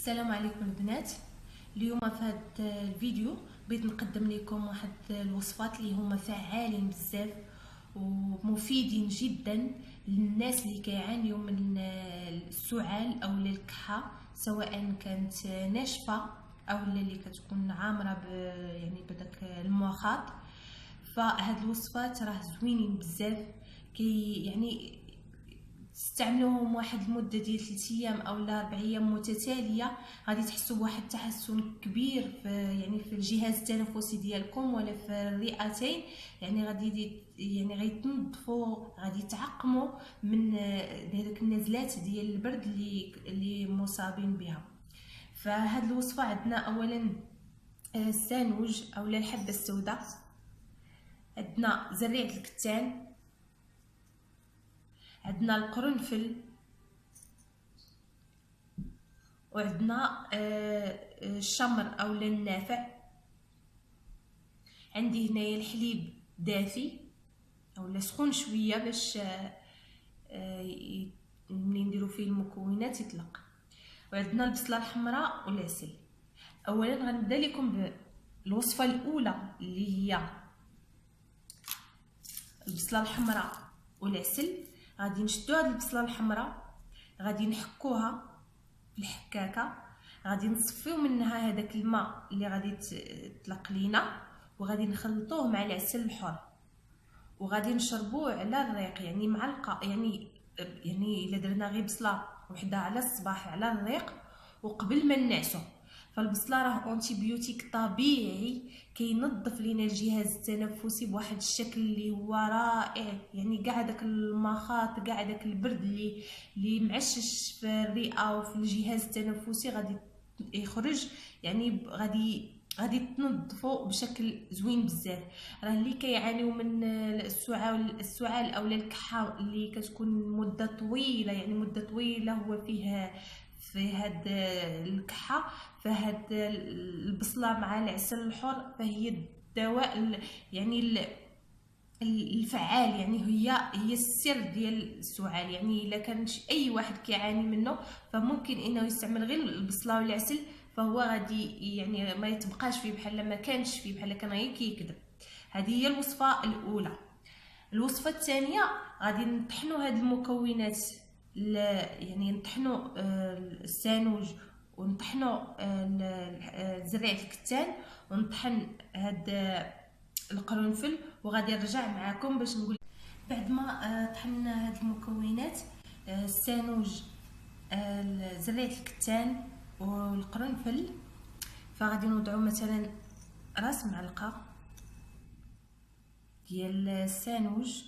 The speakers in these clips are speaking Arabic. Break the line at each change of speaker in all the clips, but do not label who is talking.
السلام عليكم البنات. اليوم في هذا الفيديو بغيت نقدم لكم واحد الوصفات اللي هما فعالين بزاف ومفيدين جدا للناس اللي كيعانيوا من السعال او الكحه، سواء كانت ناشفه او اللي كتكون عامره بداك المخاط. فهاد الوصفات راه زوينين بزاف، تستعملوهم واحد المده ديال 3 ايام او 4 ايام متتاليه، غادي تحسوا بواحد التحسن كبير في الجهاز التنفسي ديالكم ولا في الرئتين. غيتنظفوا، غادي تعقموا من هذوك النزلات ديال البرد اللي مصابين بها. فهاد الوصفه عندنا اولا السانوج او الحبه السوداء، عندنا زريعه الكتان، عندنا القرنفل، وعندنا الشمر او النافع. عندي هنايا الحليب دافي او سخون شويه باش ملي نديرو فيه المكونات يطلق، وعندنا البصله الحمراء والعسل. اولا غنبدا لكم بالوصفه الاولى اللي هي البصله الحمراء والعسل. غادي نشدو هاد البصله الحمراء، غادي نحكوها بالحكاكه، غادي نصفيو منها هذاك الماء اللي غادي تطلق لينا، وغادي نخلطوه مع العسل الحر، وغادي نشربوه على الريق، يعني معلقه، يعني الا درنا غير بصله وحده على الصباح على الريق وقبل ما ننعسو. فالبصله راه انتيبيوتيك طبيعي كينظف لينا الجهاز التنفسي بواحد الشكل اللي هو رائع، يعني كاع داك المخاط، كاع داك البرد اللي معشش في الرئه وفي الجهاز التنفسي غادي يخرج، يعني غادي تنظفوا بشكل زوين بزاف. راه اللي كيعانيو من السعال او الكحه اللي كتكون مده طويله، يعني مده طويله هو في هاد الكحه، فهاد البصله مع العسل الحر فهي الدواء الفعال، يعني هي السر ديال السعال. يعني الا كان اي واحد كيعاني منه فممكن انه يستعمل غير البصله والعسل، فهو غادي يعني ما يتبقاش فيه بحال ما كانش فيه، بحال كان غير كيكذب. هذه هي الوصفه الاولى. الوصفه الثانيه غادي نطحنوا هاد المكونات، يعني نطحنوا السانوج، ونطحنوا زريعه الكتان، ونطحن هاد القرنفل، وغادي نرجع معكم باش نقول بعد ما طحنا هاد المكونات، السانوج، زريعه الكتان والقرنفل. فغادي نوضعوا مثلا راس معلقه ديال السانوج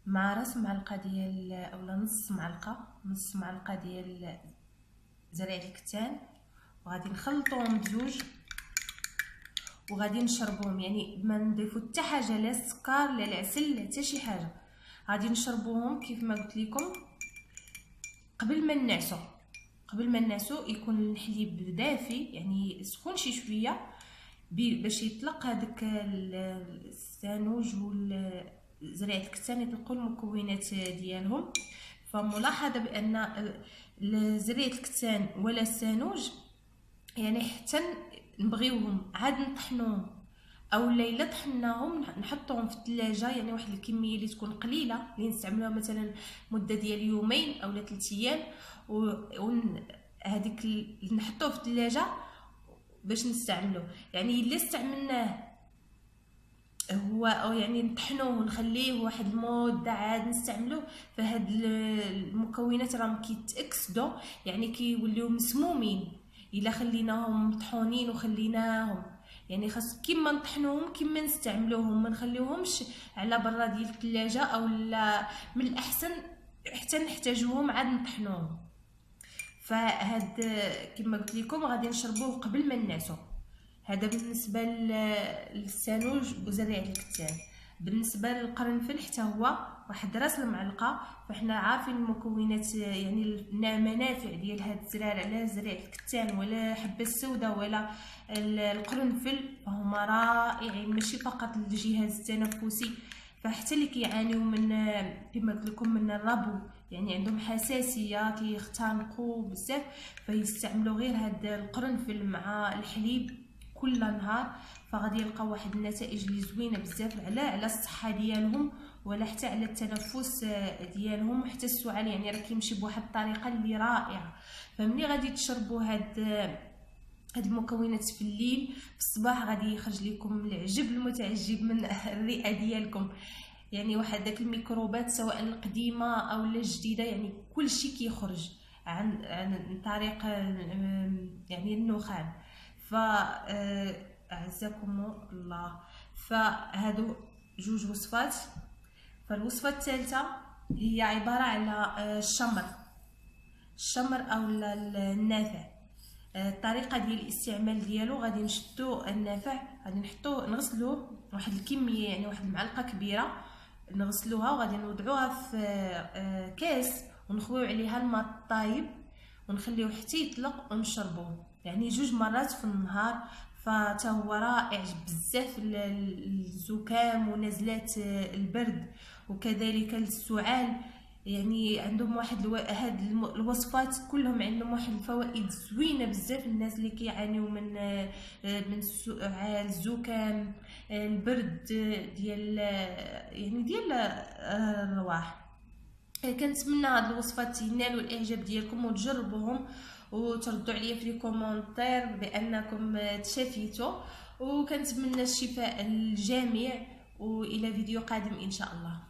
مع راس معلقه ديال اولا نص معلقه ديال زريعه الكتان، وغادي نخلطوهم بزوج وغادي نشربوهم، يعني ما نضيفو حتى حاجه، لا السكر لا العسل لا حتى شي حاجه. غادي نشربوهم كيف ما قلت لكم قبل ما نعسو يكون الحليب دافي، يعني سخون شي شويه باش يطلق هذاك السانوج وزريعه الكتان، يطلقوا المكونات ديالهم. فملاحظه بان زريعه الكتان ولا السانوج يعني حتى نبغيوهم عاد نطحنوهم، او الا طحناهم نحطوهم في الثلاجه، يعني واحد الكميه اللي تكون قليله اللي نستعملوها مثلا مده ديال يومين او 3 ايام، هذيك نحطوه في الثلاجه باش نستعملوه. يعني الا استعملناه هو او يعني نطحنوه ونخليه واحد المده عاد نستعملوه، فهاد المكونات راهم كيتاكسدوا، يعني كيوليو مسمومين الا خليناهم مطحونين وخليناهم. يعني خاص كيما نطحنوهم كيما نستعملوهم، ما نخليوهمش على برا ديال الثلاجه، او لا من الاحسن حتى نحتاجوهم عاد نطحنوهم. فهاد كما قلت لكم غادي نشربوه قبل ما ننعسو. هذا بالنسبه للسانوج وزريعه الكتان. بالنسبه للقرنفل حتى هو واحد راس المعلقه، فاحنا عارفين المكونات، يعني المنافع ديال هاد الزرار على زريعه الكتان ولا حبه السوداء ولا القرنفل، فهما رائعين ماشي فقط للجهاز التنفسي، فحتى اللي كيعانيو من كما قلت لكم من الربو يعني عندهم حساسيه كيختنقوا بزاف، فيستعملوا غير هاد القرنفل مع الحليب كل نهار، فغادي يلقاو واحد النتائج اللي زوينه بزاف على الصحه ديالهم، ولا حتى على التنفس ديالهم، وحتى السعال يعني راه كيمشي بواحد الطريقه اللي رائعه. فملي غادي تشربوا هاد المكونات في الليل، في الصباح غادي يخرج لكم العجب المتعجب من الرئه ديالكم، يعني واحد داك الميكروبات سواء القديمه او الجديده، يعني كل شيء كيخرج عن طريق يعني النخام. ف اعزكم الله، فهادو جوج وصفات. فالوصفه الثالثه هي عباره على الشمر او النافع. الطريقه ديال الاستعمال ديالو، غادي نشدو النافع، غادي نغسلوه واحد الكميه، يعني واحد المعلقه كبيره نغسلوها، وغادي نوضعوها في كاس ونخويو عليها الماء الطايب ونخليوه حتى يطلق ونشربوه، يعني 2 مرات في النهار. فتا هو رائع بزاف للزكام ونزلات البرد وكذلك للسعال. يعني عندهم واحد هاد الوصفات كلهم عندهم واحد الفوائد زوينه بزاف للناس اللي كيعانيو من السعال، الزكام، البرد ديال الرواح. كنتمنى هاد الوصفات ينالوا الاعجاب ديالكم وتجربوهم، وتردوا عليا في لي كومونتير بانكم تشافيتوا، وكنتمنى الشفاء للجميع، والى فيديو قادم ان شاء الله.